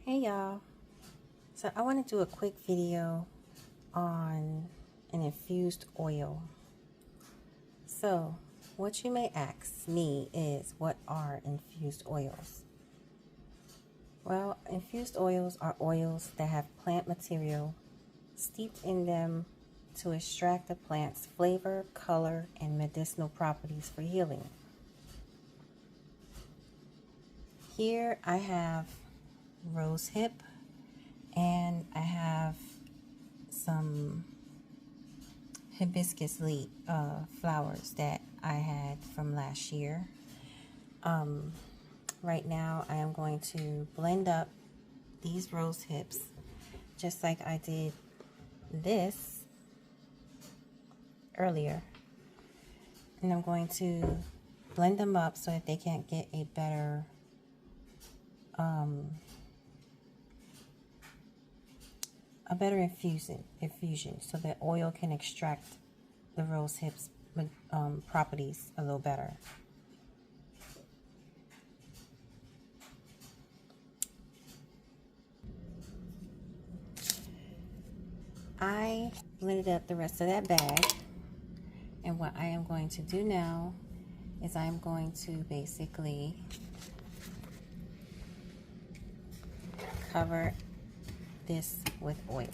Hey y'all, so I want to do a quick video on an infused oil. So what you may ask me is, what are infused oils? Well, infused oils are oils that have plant material steeped in them to extract the plant's flavor, color, and medicinal properties for healing. Here I have rosehip, and I have some hibiscus leaf flowers that I had from last year. Right now I am going to blend up these rose hips just like I did this earlier, and I'm going to blend them up so that they can get a better infusion so that oil can extract the rose hips properties a little better. I blended up the rest of that bag, and what I am going to do now is I am going to basically cover this with oil.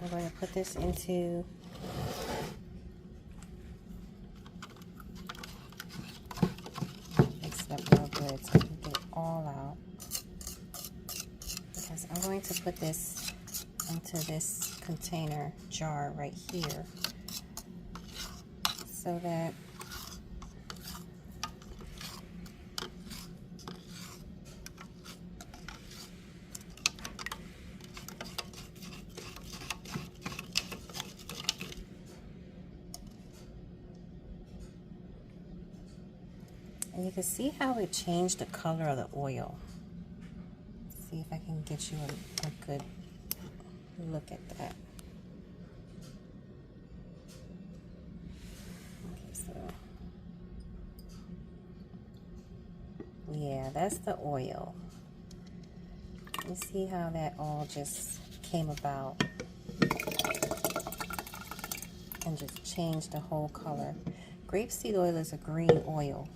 I'm going to put this into mix it up real good so I can get it all out, because I'm going to put this into this container jar right here so that and you can see how it changed the color of the oil. See if I can get you a good look at that. Okay, so yeah, that's the oil. You see how that all just came about and just changed the whole color. Grapeseed oil is a green oil.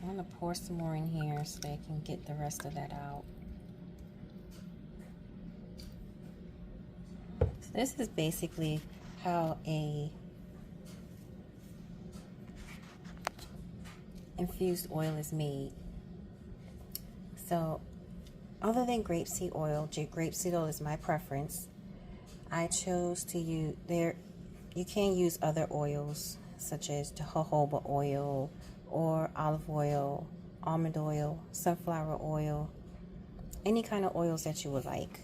I'm going to pour some more in here so that I can get the rest of that out. So this is basically how a infused oil is made. So other than grapeseed oil is my preference. I chose to use you can use other oils such as jojoba oil or olive oil, almond oil, sunflower oil, any kind of oils that you would like.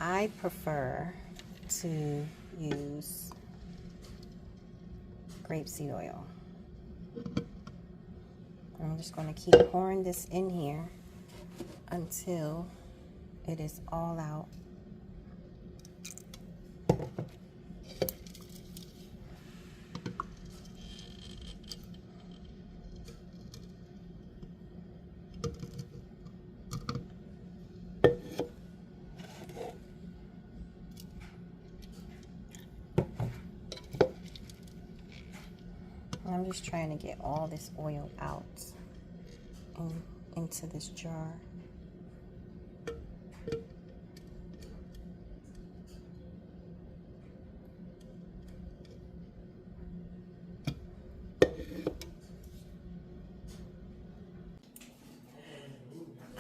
I prefer to use grapeseed oil. I'm just going to keep pouring this in here until it is all out. I'm just trying to get all this oil out into this jar.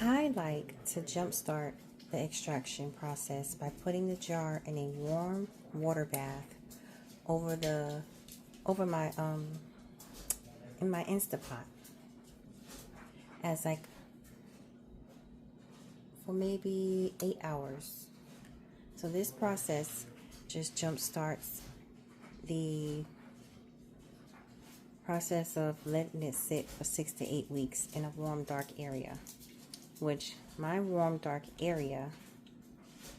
I like to jumpstart the extraction process by putting the jar in a warm water bath over my in my Instapot as like for maybe 8 hours. So this process just jump starts the process of letting it sit for 6 to 8 weeks in a warm, dark area, which my warm, dark area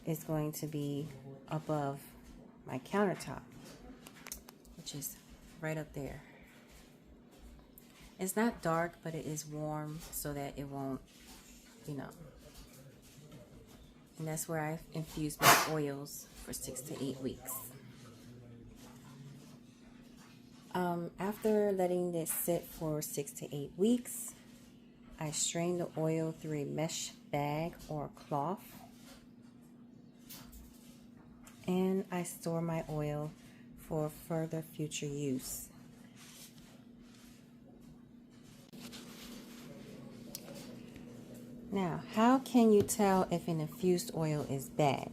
is going to be above my countertop, which is right up there. It's not dark, but it is warm so that it won't, and that's where I infuse my oils for 6 to 8 weeks. After letting this sit for 6 to 8 weeks, I strain the oil through a mesh bag or cloth, and I store my oil for further future use. Now, how can you tell if an infused oil is bad?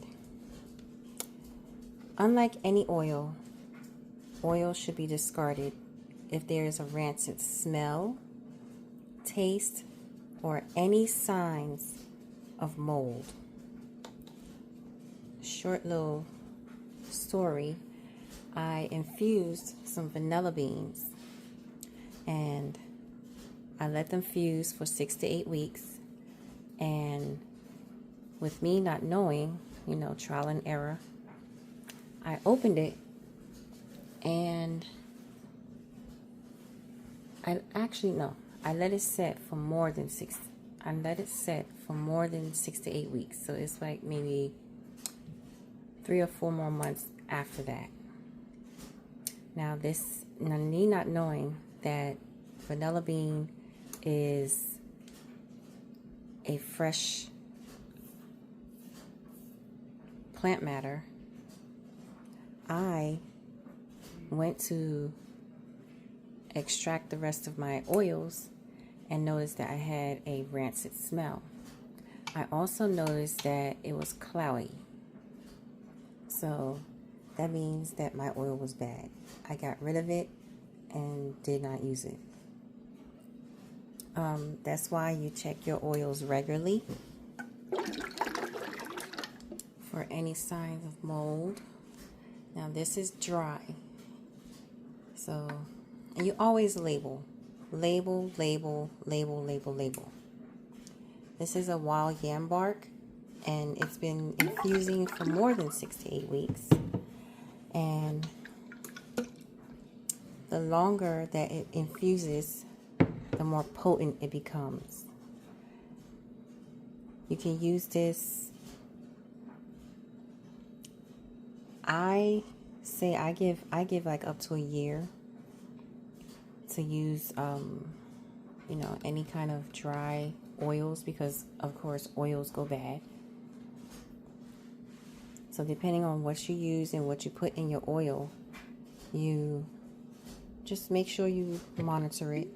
Unlike any oil, oil should be discarded if there is a rancid smell, taste, or any signs of mold. Short little story. I infused some vanilla beans and I let them fuse for 6 to 8 weeks. And with me not knowing, trial and error, I opened it and I let it set for more than 6 to 8 weeks. So it's like maybe 3 or 4 more months after that. Now me not knowing that vanilla bean is a fresh plant matter, I went to extract the rest of my oils and noticed that I had a rancid smell. I also noticed that it was cloudy. So that means that my oil was bad. I got rid of it and did not use it. That's why you check your oils regularly for any signs of mold. Now this is dry. So, and you always label. This is a wild yam bark, and it's been infusing for more than 6 to 8 weeks. And the longer that it infuses, the more potent it becomes. You can use this. I say I give like up to a year to use any kind of dry oils, because of course oils go bad. So depending on what you use and what you put in your oil, you just make sure you monitor it.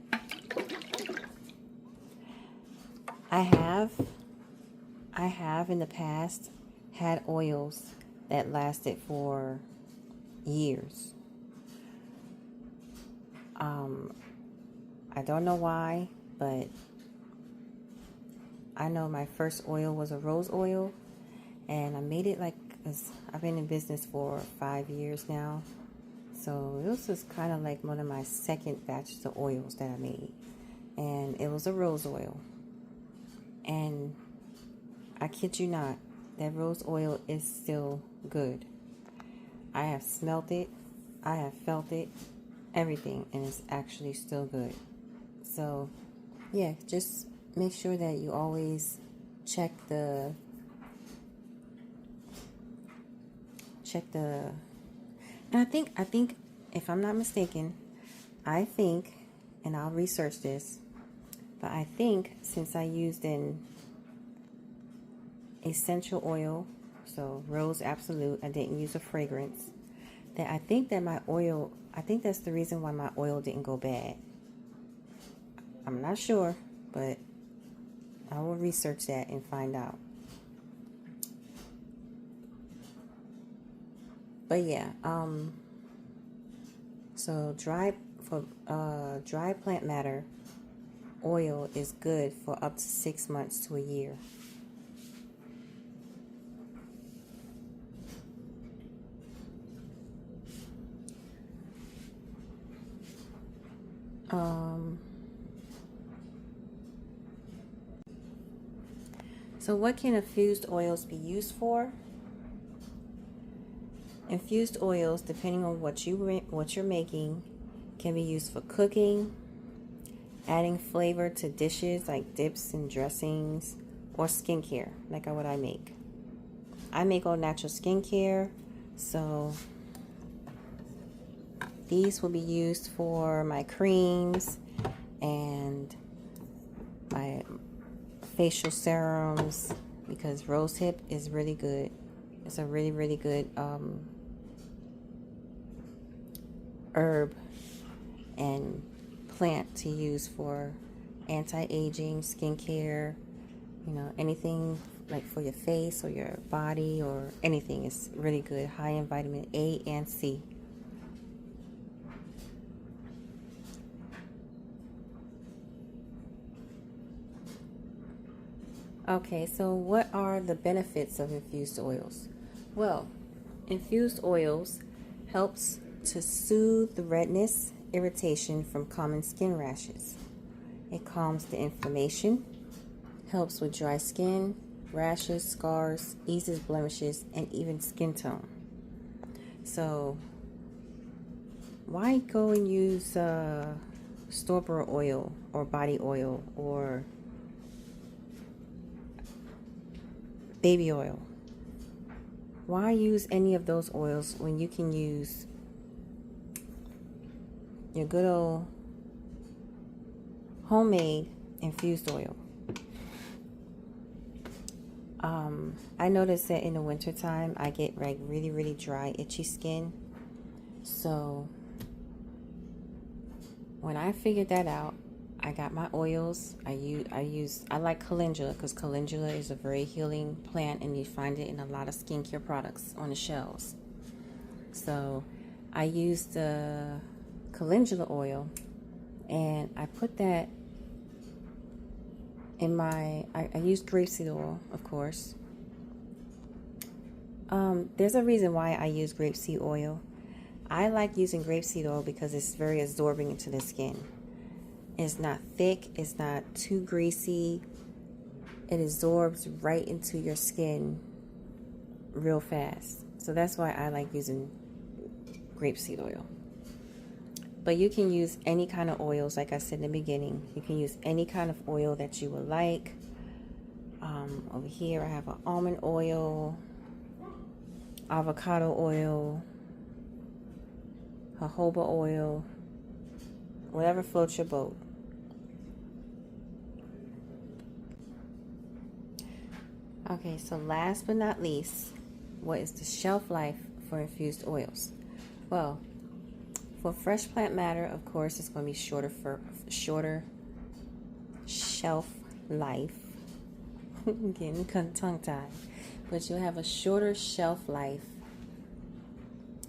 I have in the past had oils that lasted for years. I don't know why, but I know my first oil was a rose oil, and I made it I've been in business for 5 years now. So this is kind of like one of my second batches of oils that I made, and it was a rose oil. And I kid you not, that rose oil is still good. I have smelt it, I have felt it, everything, and it's actually still good. So yeah, just make sure that you always check the and I think if I'm not mistaken, and I'll research this, but I think since I used an essential oil, so Rose Absolute, I didn't use a fragrance, that I think that's the reason why my oil didn't go bad. I'm not sure, but I will research that and find out. But yeah, so dry plant matter oil is good for up to 6 months to a year. So what can infused oils be used for? Infused oils, depending on what you're making, can be used for cooking, adding flavor to dishes like dips and dressings, or skincare, like what I make. I make all natural skincare, so these will be used for my creams and my facial serums, because rosehip is really good. It's a really, really good herb and plant to use for anti-aging, skincare, you know, anything like for your face or your body or anything. Is really good, high in vitamin A and C. Okay, so what are the benefits of infused oils? Well, infused oils helps to soothe the redness, irritation from common skin rashes. It calms the inflammation, helps with dry skin, rashes, scars, eases blemishes, and even skin tone. So why go and use store-bought oil or body oil or baby oil? Why use any of those oils when you can use your good old homemade infused oil? I noticed that in the wintertime I get like really, really dry, itchy skin. So when I figured that out, I got my oils. I like calendula, because calendula is a very healing plant, and you find it in a lot of skincare products on the shelves. So I used the calendula oil, and I put that in my, I used grapeseed oil, of course. There's a reason why I use grapeseed oil. I like using grapeseed oil because it's very absorbing into the skin. It's not thick, it's not too greasy. It absorbs right into your skin real fast. So that's why I like using grapeseed oil. But you can use any kind of oils, like I said in the beginning. You can use any kind of oil that you would like. Over here I have an almond oil, avocado oil, jojoba oil, whatever floats your boat. Okay, so last but not least, what is the shelf life for infused oils? Well, for fresh plant matter, of course, it's going to be shorter shelf life. I'm getting tongue-tied. But you'll have a shorter shelf life.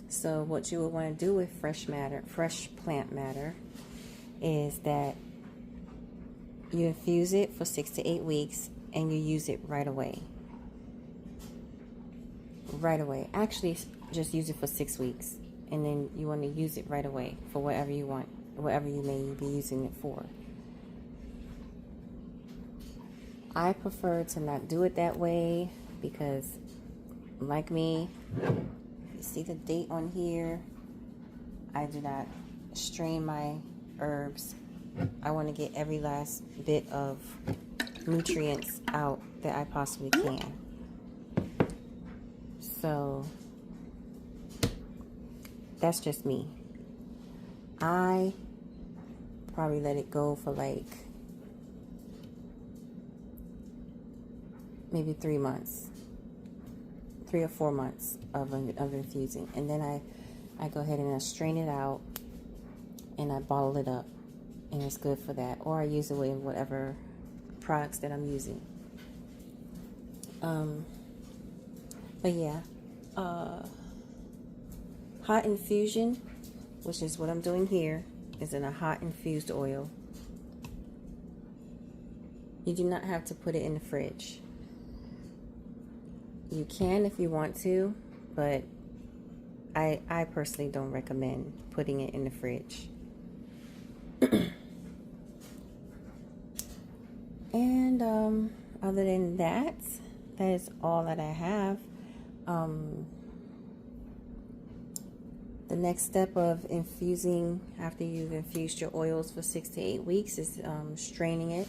So what you would want to do with fresh plant matter, is that you infuse it for 6 to 8 weeks and you use it right away. Right away. Actually, just use it for 6 weeks, and then you want to use it right away for whatever you want, whatever you may be using it for. I prefer to not do it that way because, like me, you see the date on here, I do not strain my herbs. I want to get every last bit of nutrients out that I possibly can. So that's just me. I probably let it go for like maybe 3 months, 3 or 4 months of infusing, and then I go ahead and I strain it out and I bottle it up, and it's good for that. Or I use it with whatever products that I'm using. But yeah, hot infusion, which is what I'm doing here, is in a hot infused oil. You do not have to put it in the fridge. You can if you want to, but I personally don't recommend putting it in the fridge. And other than that, that is all that I have. The next step of infusing after you've infused your oils for 6 to 8 weeks is straining it.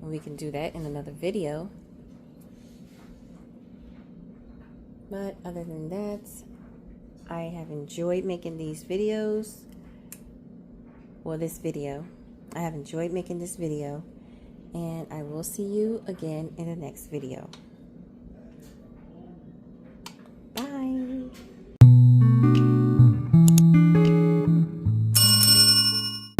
And we can do that in another video. But other than that, I have enjoyed making these videos. Well, this video. I have enjoyed making this video. And I will see you again in the next video.